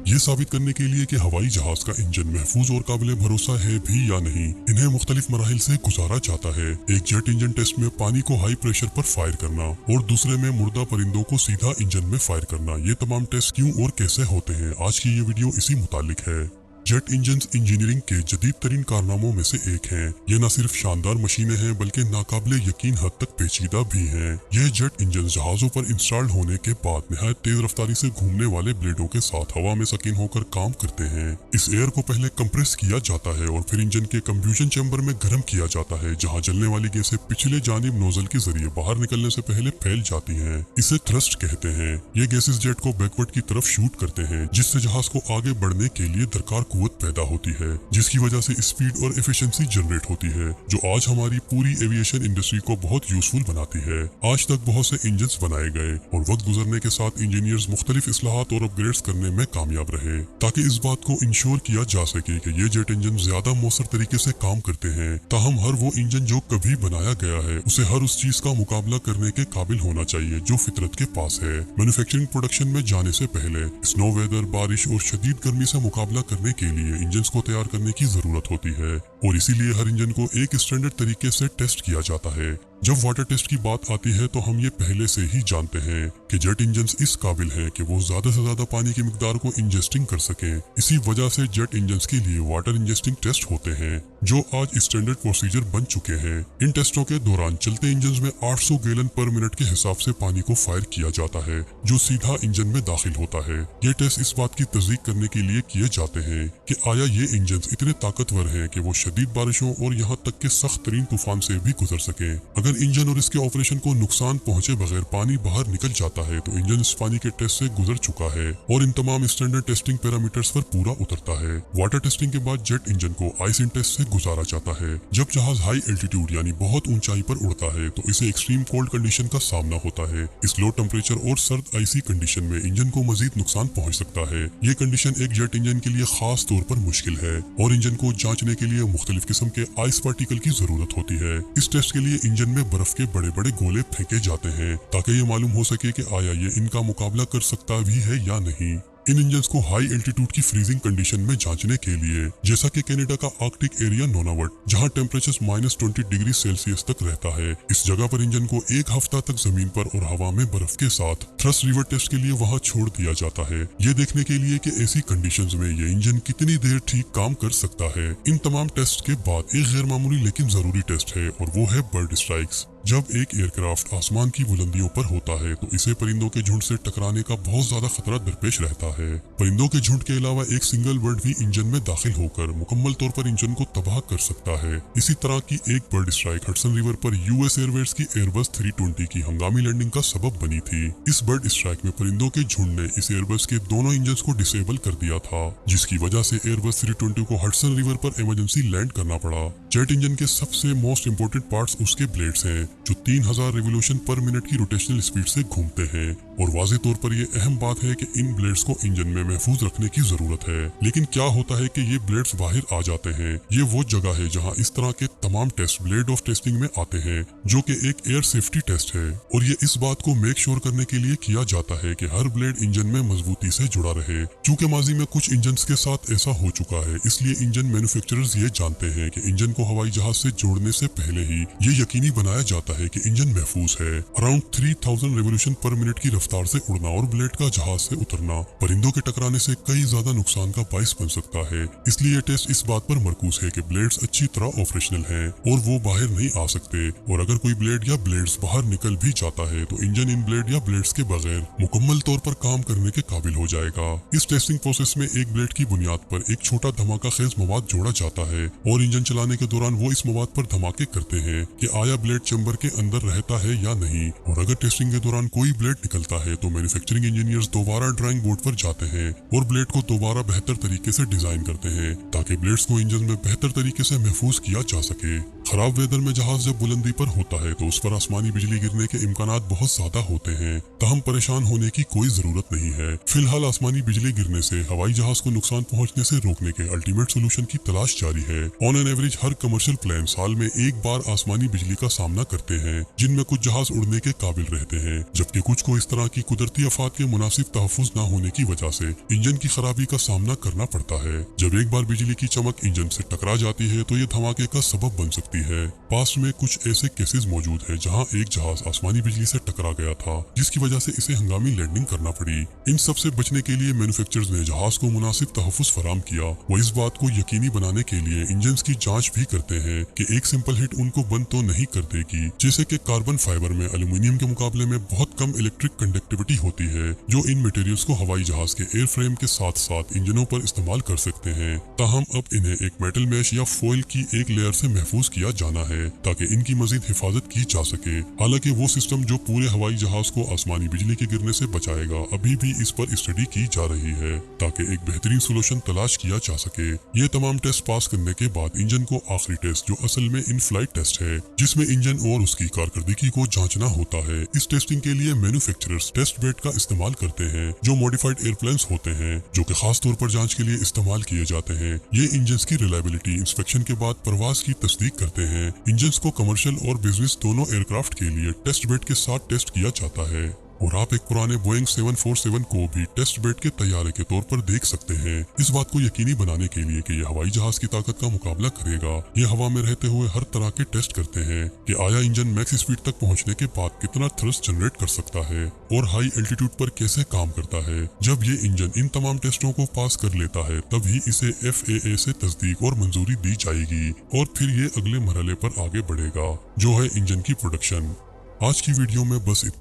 ये साबित करने के लिए कि हवाई जहाज का इंजन महफूज और काबिल भरोसा है भी या नहीं, इन्हें मुख्तलिफ मराहिल से गुजारा जाता है। एक जेट इंजन टेस्ट में पानी को हाई प्रेशर पर फायर करना और दूसरे में मुर्दा परिंदों को सीधा इंजन में फायर करना। ये तमाम टेस्ट क्यों और कैसे होते हैं, आज की ये वीडियो इसी मुतालिक है। जेट इंजन्स इंजीनियरिंग के जदीद तरीन कारनामों में से एक हैं। ये न सिर्फ शानदार मशीनें हैं बल्कि नाकाबिले यकीन हद तक पेचीदा भी हैं। यह जेट इंजन जहाजों पर इंस्टॉल होने के बाद निहायत तेज रफ्तारी से घूमने वाले ब्लेडों के साथ हवा में सकीन होकर काम करते हैं। इस एयर को पहले कंप्रेस किया जाता है और फिर इंजन के कंब्यूजन चैम्बर में गर्म किया जाता है, जहाँ जलने वाली गैसें पिछले जानिब नोजल के जरिए बाहर निकलने से पहले फैल जाती हैं। इसे थ्रस्ट कहते हैं। ये गैसेस जेट को बैकवर्ड की तरफ शूट करते हैं, जिससे जहाज को आगे बढ़ने के लिए दरकार कुव्वत पैदा होती है, जिसकी वजह से स्पीड और एफिशिएंसी जनरेट होती है, जो आज हमारी पूरी एविएशन इंडस्ट्री को बहुत यूजफुल बनाती है। आज तक बहुत से इंजन्स बनाए गए और वक्त गुजरने के साथ इंजीनियर्स मुख्तलिफ इस्लाहात और अपग्रेड्स करने में कामयाब रहे, ताकि इस बात को इंश्योर किया जा सके कि ये जेट इंजन ज्यादा मौसर तरीके से काम करते हैं। ताहम हर वो इंजन जो कभी बनाया गया है उसे हर उस चीज का मुकाबला करने के काबिल होना चाहिए जो फितरत के पास है। मैन्युफैक्चरिंग प्रोडक्शन में जाने से पहले स्नो वेदर, बारिश और शदीद गर्मी से मुकाबला करने के लिए इंजन्स को तैयार करने की जरूरत होती है और इसीलिए हर इंजन को एक स्टैंडर्ड तरीके से टेस्ट किया जाता है। जब वाटर टेस्ट की बात आती है तो हम ये पहले से ही जानते हैं कि जेट इंजन्स इस काबिल हैं कि वो ज्यादा से ज्यादा पानी की मिकदार को इंजेस्टिंग कर सकें। इसी वजह से जेट इंजन्स के लिए वाटर इंजेस्टिंग टेस्ट होते हैं, जो आज स्टैंडर्ड प्रोसीजर बन चुके हैं। इन टेस्टों के दौरान चलते इंजन में 800 गैलन पर मिनट के हिसाब से पानी को फायर किया जाता है, जो सीधा इंजन में दाखिल होता है। ये टेस्ट इस बात की तस्दीक करने के लिए किए जाते हैं कि आया ये इंजन इतने ताकतवर हैं कि वो शदीद बारिशों और यहाँ तक के सख्त तरीन तूफान से भी गुजर सके। अगर इंजन और इसके ऑपरेशन को नुकसान पहुंचे बगैर पानी बाहर निकल जाता है तो इंजन इस पानी के टेस्ट से गुजर चुका है और इन तमाम स्टैंडर्ड टेस्टिंग पैरामीटर्स पर पूरा उतरता है। वाटर टेस्टिंग के बाद जेट इंजन को आइस इन टेस्ट से गुजारा जाता है। जब जहाज हाई एल्टीट्यूड यानी बहुत ऊंचाई पर उड़ता है तो इसे एक्सट्रीम कोल्ड कंडीशन का सामना होता है। इस लो टेम्परेचर और सर्द आइसी कंडीशन में इंजन को मजीद नुकसान पहुंच सकता है। ये कंडीशन एक जेट इंजन के लिए खास तौर पर मुश्किल है और इंजन को जांचने के लिए मुख्तलिफ किस्म के आइस पार्टिकल की जरूरत होती है। इस टेस्ट के लिए इंजन में बर्फ के बड़े बड़े गोले फेंके जाते हैं ताकि ये मालूम हो सके कि आया ये इनका मुकाबला कर सकता भी है या नहीं। इन इंजन्स को हाई एल्टीट्यूड की फ्रीजिंग कंडीशन में जांचने के लिए, जैसा कि कनाडा का आर्कटिक एरिया नोनावट, जहां टेम्परेचर -20 डिग्री सेल्सियस तक रहता है, इस जगह पर इंजन को एक हफ्ता तक जमीन पर और हवा में बर्फ के साथ थ्रस्ट रिवर टेस्ट के लिए वहां छोड़ दिया जाता है, ये देखने के लिए कि ऐसी कंडीशंस में ये इंजन कितनी देर ठीक काम कर सकता है। इन तमाम टेस्ट के बाद एक गैर मामूली लेकिन जरूरी टेस्ट है और वो है बर्ड स्ट्राइक्स। जब एक एयरक्राफ्ट आसमान की बुलंदियों पर होता है तो इसे परिंदों के झुंड से टकराने का बहुत ज्यादा खतरा दरपेश रहता है। परिंदों के झुंड के अलावा एक सिंगल बर्ड भी इंजन में दाखिल होकर मुकम्मल तौर पर इंजन को तबाह कर सकता है। इसी तरह की एक बर्ड स्ट्राइक हडसन रिवर पर यूएस एयरवेज की एयरबस 320 की हंगामी लैंडिंग का सबब बनी थी। इस बर्ड स्ट्राइक में परिंदों के झुंड ने इस एयरबस के दोनों इंजन को डिसेबल कर दिया था, जिसकी वजह से एयरबस 320 को हडसन रिवर पर इमरजेंसी लैंड करना पड़ा। जेट इंजन के सबसे मोस्ट इम्पोर्टेंट पार्ट्स उसके ब्लेड्स हैं, जो 3000 रिवोल्यूशन पर मिनट की रोटेशनल स्पीड से घूमते हैं और वाज़ेह तौर पर यह अहम बात है कि इन ब्लेड्स को इंजन में महफूज रखने की जरूरत है। लेकिन क्या होता है कि ये ब्लेड्स बाहर आ जाते हैं। ये वो जगह है जहां इस तरह के तमाम टेस्ट ब्लेड ऑफ टेस्टिंग में आते हैं, जो कि एक एयर सेफ्टी टेस्ट है और ये इस बात को मेक श्योर करने के लिए किया जाता है कि हर ब्लेड इंजन में मजबूती से जुड़ा रहे। चूँकि माजी में कुछ इंजन के साथ ऐसा हो चुका है, इसलिए इंजन मैन्युफैक्चरर्स ये जानते हैं कि इंजन को हवाई जहाज से जोड़ने से पहले ही ये यकीनी बनाया जाता है कि इंजन महफूज है। अराउंड 3000 रिवोल्यूशन पर मिनट की रफ्तार से उड़ना और ब्लेड का जहाज से उतरना परिंदों के टकराने से कई ज्यादा नुकसान का बाइस बन सकता है। इसलिए ये टेस्ट इस बात पर मरकूज है कि ब्लेड्स अच्छी तरह ऑपरेशनल हैं और वो बाहर नहीं आ सकते, और अगर कोई ब्लेड या ब्लेड्स बाहर निकल भी जाता है तो इंजन इन ब्लेड या ब्लेड्स के बगैर मुकम्मल तौर पर काम करने के काबिल हो जाएगा। इस टेस्टिंग प्रोसेस में एक ब्लेड की बुनियाद पर एक छोटा धमाका खेज मवाद जोड़ा जाता है और इंजन चलाने के दौरान वो इस मवाद पर धमाके करते हैं कि आया ब्लेड चैम्बर के अंदर रहता है या नहीं, और अगर टेस्टिंग के दौरान कोई ब्लेड निकलता है तो मैन्युफैक्चरिंग इंजीनियर्स दोबारा ड्राइंग बोर्ड पर जाते हैं और ब्लेड को दोबारा बेहतर तरीके से डिजाइन करते हैं ताकि ब्लेड्स को इंजन में बेहतर तरीके से महफूज किया जा सके। खराब वेदर में जहाज जब बुलंदी पर होता है तो उस पर आसमानी बिजली गिरने के इम्कानात बहुत ज्यादा होते हैं, ताहम परेशान होने की कोई जरूरत नहीं है। फिलहाल आसमानी बिजली गिरने से हवाई जहाज को नुकसान पहुंचने से रोकने के अल्टीमेट सोल्यूशन की तलाश जारी है। ऑन एन एवरेज हर कमर्शियल प्लेन साल में एक बार आसमानी बिजली का सामना करते हैं, जिनमें कुछ जहाज उड़ने के काबिल रहते हैं, जबकि कुछ को इस तरह की कुदरती आफात के मुनासिब तहफ्फुज न होने की वजह से इंजन की खराबी का सामना करना पड़ता है। जब एक बार बिजली की चमक इंजन से टकरा जाती है तो ये धमाके का सबब बन सकती है। पास्ट में कुछ ऐसे केसेस मौजूद हैं जहां एक जहाज आसमानी बिजली से टकरा गया था, जिसकी वजह से इसे हंगामी लैंडिंग करना पड़ी। इन सब से बचने के लिए मैन्युफैक्चरर्स ने जहाज को मुनासिब तहफ्फुज फराम किया। वो इस बात को यकीनी बनाने के लिए इंजन की जांच भी करते हैं कि एक सिंपल हिट उनको बंद तो नहीं कर देगी। जैसे कि कार्बन फाइबर में एल्यूमिनियम के मुकाबले में बहुत कम इलेक्ट्रिक कंडक्टिविटी होती है, जो इन मटेरियल्स को हवाई जहाज के एयर फ्रेम के साथ साथ इंजनों पर इस्तेमाल कर सकते हैं। ताहम अब इन्हें एक मेटल मैश या फॉइल की एक लेयर से महफूज किया जाना है ताकि इनकी मजीद हिफाजत की जा सके। हालांकि वो सिस्टम जो पूरे हवाई जहाज को आसमानी बिजली के गिरने से बचाएगा, अभी भी इस पर स्टडी की जा रही है ताकि एक बेहतरीन सोल्यूशन तलाश किया जा सके। ये तमाम टेस्ट पास करने के बाद इंजन को आखिरी टेस्ट, जो असल में इन फ्लाइट टेस्ट है, जिसमें इंजन और उसकी कारकर्दगी को जांचना होता है। इस टेस्टिंग के लिए मैन्युफैक्चरर्स टेस्ट बेड का इस्तेमाल करते हैं, जो मॉडिफाइड एयरप्लेन्स होते हैं, जो कि खास तौर पर जांच के लिए इस्तेमाल किए जाते हैं। ये इंजन की रिलायबिलिटी इंस्पेक्शन के बाद परवाज की तस्दीक करते हैं। इंजन को कमर्शियल और बिजनेस दोनों एयरक्राफ्ट के लिए टेस्ट बेड के साथ टेस्ट किया जाता है, और आप एक पुराने बोइंग 747 को भी टेस्ट बेड के तैयारे के तौर पर देख सकते हैं, इस बात को यकीनी बनाने के लिए कि यह हवाई जहाज की ताकत का मुकाबला करेगा। यह हवा में रहते हुए हर तरह के टेस्ट करते हैं कि आया इंजन मैक्स स्पीड तक पहुंचने के बाद कितना थ्रस्ट जनरेट कर सकता है और हाई एल्टीट्यूड पर कैसे काम करता है। जब ये इंजन इन तमाम टेस्टों को पास कर लेता है, तभी इसे FAA से तस्दीक और मंजूरी दी जाएगी और फिर ये अगले मरहले पर आगे बढ़ेगा, जो है इंजन की प्रोडक्शन। आज की वीडियो में बस इतना।